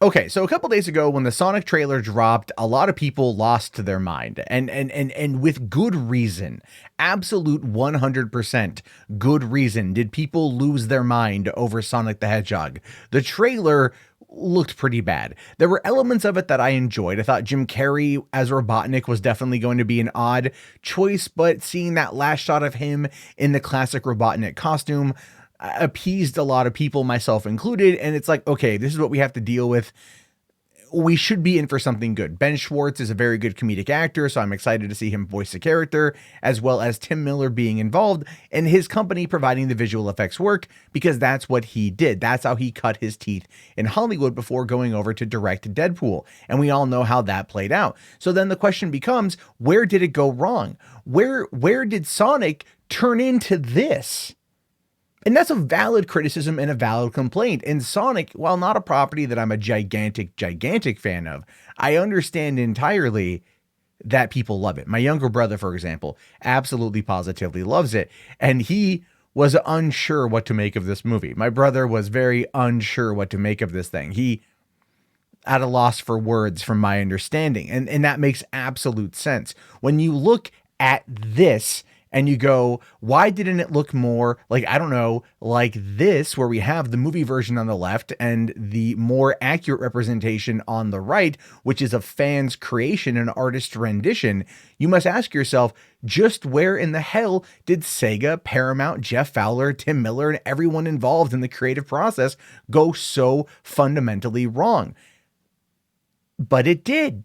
Okay, so a couple days ago when the Sonic trailer dropped, a lot of people lost their mind, and with good reason. Absolute 100% good reason did people lose their mind over Sonic the Hedgehog. The trailer looked pretty bad. There were elements of it that I enjoyed. I thought Jim Carrey as Robotnik was definitely going to be an odd choice, but seeing that last shot of him in the classic Robotnik costume appeased a lot of people, myself included. And it's like, okay, this is what we have to deal with. We should be in for something good. Ben Schwartz is a very good comedic actor, so I'm excited to see him voice the character, as well as Tim Miller being involved and his company providing the visual effects work, because that's what he did. That's how he cut his teeth in Hollywood before going over to direct Deadpool. And we all know how that played out. So then the question becomes, where did it go wrong? Where did Sonic turn into this? And that's a valid criticism and a valid complaint. And Sonic, while not a property that I'm a gigantic fan of, I understand entirely that people love it. My younger brother, for example, absolutely positively loves it. And he was unsure what to make of this movie. My brother was very unsure what to make of this thing. He at a loss for words from my understanding. And that makes absolute sense. When you look at this, and you go, why didn't it look more like, I don't know, like this, where we have the movie version on the left and the more accurate representation on the right, which is a fan's creation, an artist's rendition? You must ask yourself, just where in the hell did SEGA, Paramount, Jeff Fowler, Tim Miller, and everyone involved in the creative process go so fundamentally wrong? But it did.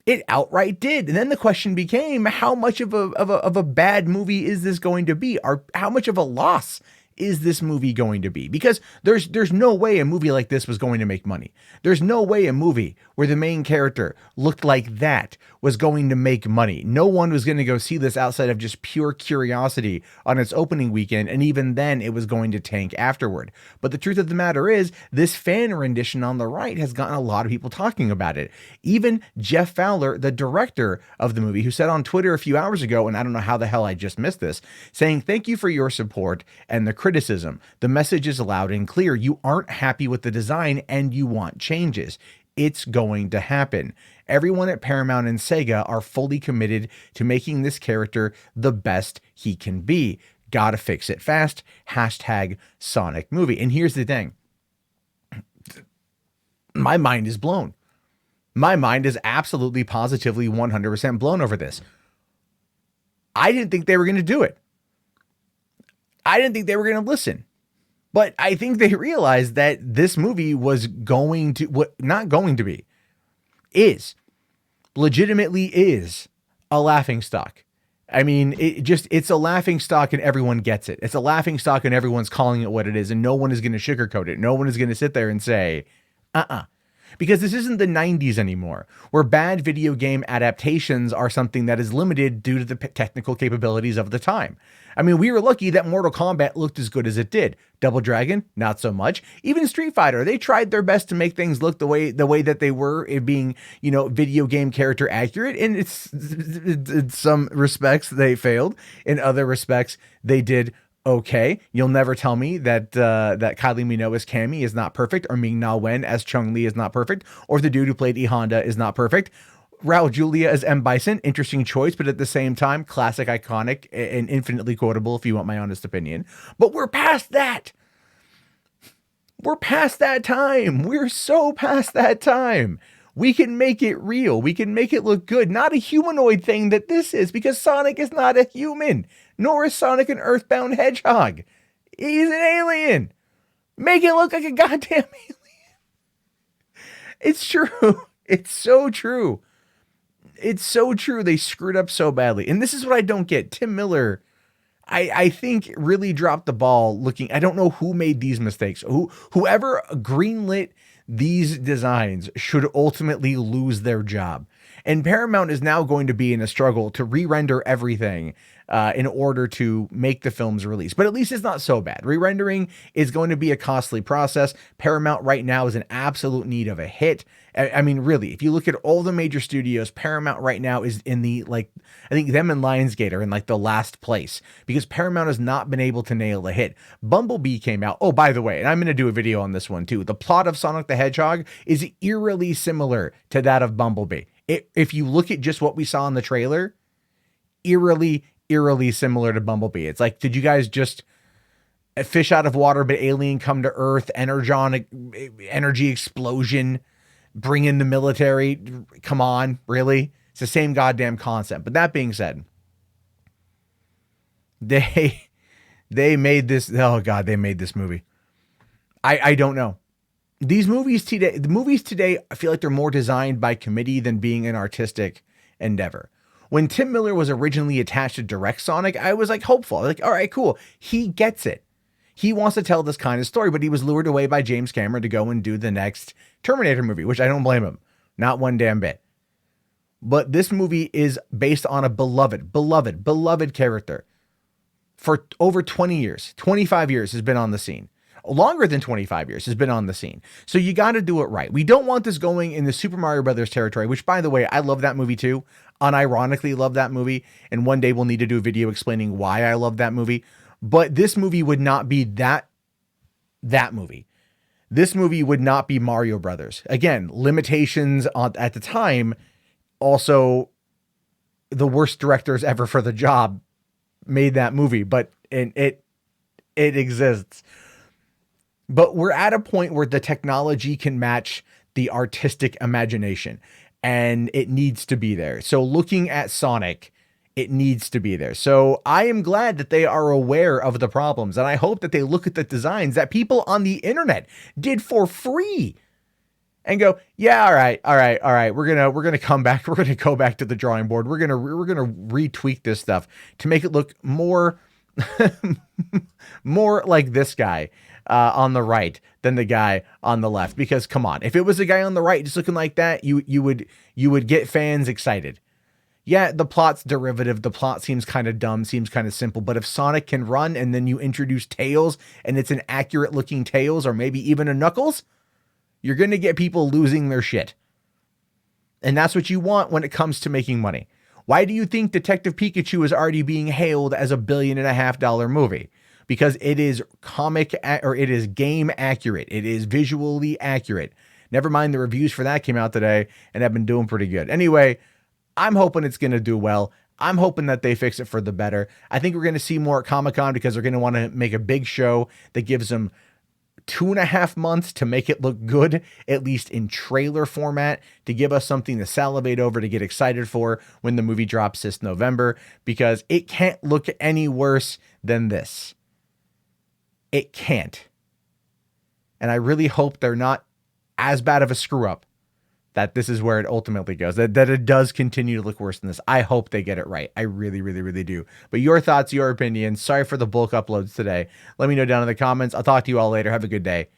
It outright did. And then the question became, how much of a bad movie is this going to be? Or how much of a loss is this movie going to be? Because there's no way a movie like this was going to make money. There's no way a movie where the main character looked like that was going to make money. No one was going to go see this outside of just pure curiosity on its opening weekend, and even then it was going to tank afterward. But the truth of the matter is, this fan rendition on the right has gotten a lot of people talking about it. Even Jeff Fowler, the director of the movie, who said on Twitter a few hours ago, and I don't know how the hell I just missed this, saying, "Thank you for your support and the criticism. The message is loud and clear. You aren't happy with the design and you want changes. It's going to happen. Everyone at Paramount and SEGA are fully committed to making this character the best he can be. Gotta fix it fast. Hashtag Sonic movie." And here's the thing. My mind is blown. My mind is absolutely, positively, 100% blown over this. I didn't think they were going to do it. I didn't think they were going to listen. But I think they realized that this movie was going to, not going to be, legitimately is a laughingstock. I mean, it's a laughingstock and everyone gets it. It's a laughingstock and everyone's calling it what it is, and no one is going to sugarcoat it. No one is going to sit there and say, because this isn't the 90s anymore, where bad video game adaptations are something that is limited due to the technical capabilities of the time. I mean, we were lucky that Mortal Kombat looked as good as it did. Double Dragon, not so much. Even Street Fighter, they tried their best to make things look the way that they were, it being, video game character accurate. And in some respects they failed. In other respects, they did okay. You'll never tell me that that Kylie Minogue as Cammy is not perfect, or Ming-Na Wen as Chun-Li is not perfect, or the dude who played E Honda is not perfect. Raul Julia as M. Bison, interesting choice, but at the same time, classic, iconic, and infinitely quotable, if you want my honest opinion. But we're past that. We're past that time. We're so past that time. We can make it real. We can make it look good. Not a humanoid thing that this is, because Sonic is not a human, nor is Sonic an earthbound hedgehog. He's an alien. Make it look like a goddamn alien. It's true. It's so true. It's so true. They screwed up so badly. And this is what I don't get. Tim Miller, I think, really dropped the ball looking. I don't know who made these mistakes. Whoever greenlit these designs should ultimately lose their job. And Paramount is now going to be in a struggle to re-render everything in order to make the film's release. But at least it's not so bad. Re-rendering is going to be a costly process. Paramount right now is in absolute need of a hit. I mean, really, if you look at all the major studios, Paramount right now is in the, like, I think them and Lionsgate are in like the last place because Paramount has not been able to nail a hit. Bumblebee came out. Oh, by the way, and I'm going to do a video on this one too. The plot of Sonic the Hedgehog is eerily similar to that of Bumblebee. If you look at just what we saw in the trailer, eerily similar to Bumblebee. It's like, did you guys just a fish out of water, but alien come to Earth, energy explosion, bring in the military? Come on, really? It's the same goddamn concept. But that being said, they made this. Oh God, they made this movie. I don't know. The movies today, I feel like they're more designed by committee than being an artistic endeavor. When Tim Miller was originally attached to direct Sonic, I was like hopeful. Like, all right, cool. He gets it. He wants to tell this kind of story, but he was lured away by James Cameron to go and do the next Terminator movie, which I don't blame him. Not one damn bit. But this movie is based on a beloved character for over 20 years, 25 years has been on the scene. Longer than 25 years has been on the scene. So you got to do it right. We don't want this going in the Super Mario Brothers territory, which, by the way, I love that movie too. Unironically love that movie. And one day we'll need to do a video explaining why I love that movie. But this movie would not be that movie. This movie would not be Mario Brothers. Again, limitations at the time. Also, the worst directors ever for the job made that movie, but it exists. But we're at a point where the technology can match the artistic imagination, and it needs to be there. So looking at Sonic, it needs to be there. So I am glad that they are aware of the problems, and I hope that they look at the designs that people on the internet did for free and go, yeah, all right. We're gonna come back. We're gonna go back to the drawing board. We're gonna retweak this stuff to make it look more more like this guy on the right than the guy on the left. Because come on, if it was the guy on the right just looking like that, you would get fans excited. Yeah, the plot's derivative. The plot seems kind of dumb, seems kind of simple. But if Sonic can run and then you introduce Tails and it's an accurate looking Tails or maybe even a Knuckles, you're going to get people losing their shit. And that's what you want when it comes to making money. Why do you think Detective Pikachu is already being hailed as $1.5 billion movie? Because it is it is game accurate. It is visually accurate. Never mind the reviews for that came out today and have been doing pretty good. Anyway, I'm hoping it's going to do well. I'm hoping that they fix it for the better. I think we're going to see more at Comic-Con because they're going to want to make a big show that gives them 2.5 months to make it look good, at least in trailer format, to give us something to salivate over, to get excited for when the movie drops this November, because it can't look any worse than this. It can't. And I really hope they're not as bad of a screw up that this is where it ultimately goes, that it does continue to look worse than this. I hope they get it right. I really do. But your thoughts, your opinions. Sorry for the bulk uploads today. Let me know down in the comments. I'll talk to you all later. Have a good day.